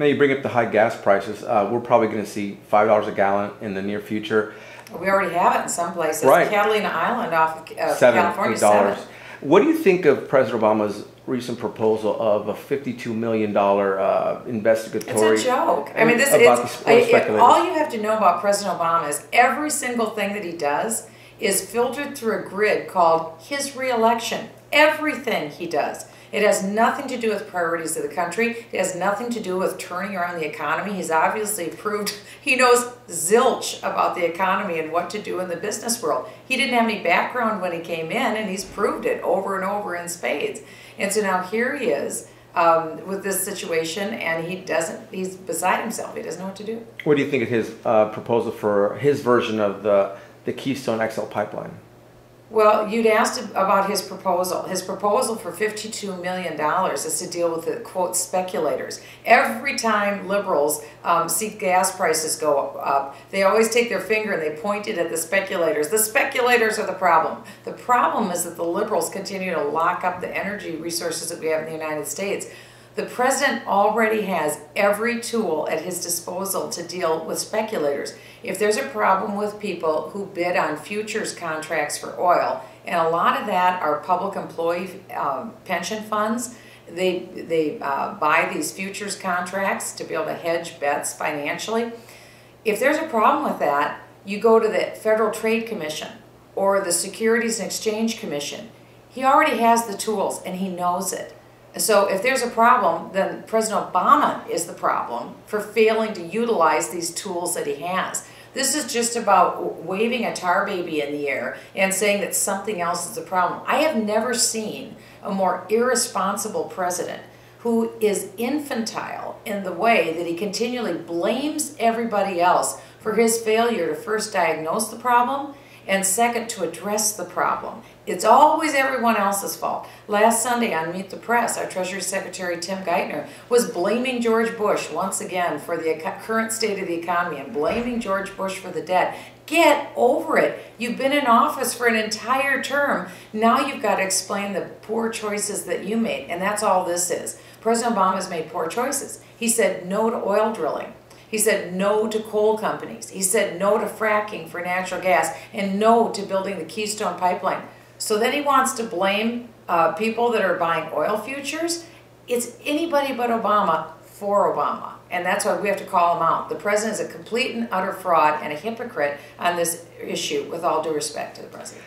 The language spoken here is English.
Now you bring up the high gas prices. We're probably going to see $5 a gallon in the near future. We already have it in some places. Right. Catalina Island off of $7, California, $8. $7. What do you think of President Obama's recent proposal of a $52 million investigatory? It's a joke. I mean, all you have to know about President Obama is every single thing that he does is filtered through a grid called his reelection. Everything he does. It has nothing to do with priorities of the country. It has nothing to do with turning around the economy. He's obviously proved he knows zilch about the economy and what to do in the business world. He didn't have any background when he came in, and he's proved it over and over in spades. And so now here he is with this situation, and he's beside himself. He doesn't know what to do. What do you think of his proposal for his version of the Keystone XL pipeline? Well, you'd asked about his proposal. His proposal for $52 million is to deal with the, quote, speculators. Every time liberals see gas prices go up, they always take their finger and they point it at the speculators. The speculators are the problem. The problem is that the liberals continue to lock up the energy resources that we have in the United States. The president already has every tool at his disposal to deal with speculators. If there's a problem with people who bid on futures contracts for oil, and a lot of that are public employee pension funds, they buy these futures contracts to be able to hedge bets financially. If there's a problem with that, you go to the Federal Trade Commission or the Securities and Exchange Commission. He already has the tools and he knows it. So if there's a problem, then President Obama is the problem for failing to utilize these tools that he has. This is just about waving a tar baby in the air and saying that something else is the problem. I have never seen a more irresponsible president who is infantile in the way that he continually blames everybody else for his failure to first diagnose the problem and second, to address the problem. It's always everyone else's fault. Last Sunday on Meet the Press, our Treasury Secretary Tim Geithner was blaming George Bush once again for the current state of the economy and blaming George Bush for the debt. Get over it. You've been in office for an entire term. Now you've got to explain the poor choices that you made, and that's all this is. President Obama's made poor choices. He said no to oil drilling. He said no to coal companies. He said no to fracking for natural gas and no to building the Keystone pipeline. So then he wants to blame people that are buying oil futures. It's anybody but Obama for Obama. And that's why we have to call him out. The president is a complete and utter fraud and a hypocrite on this issue, with all due respect to the president.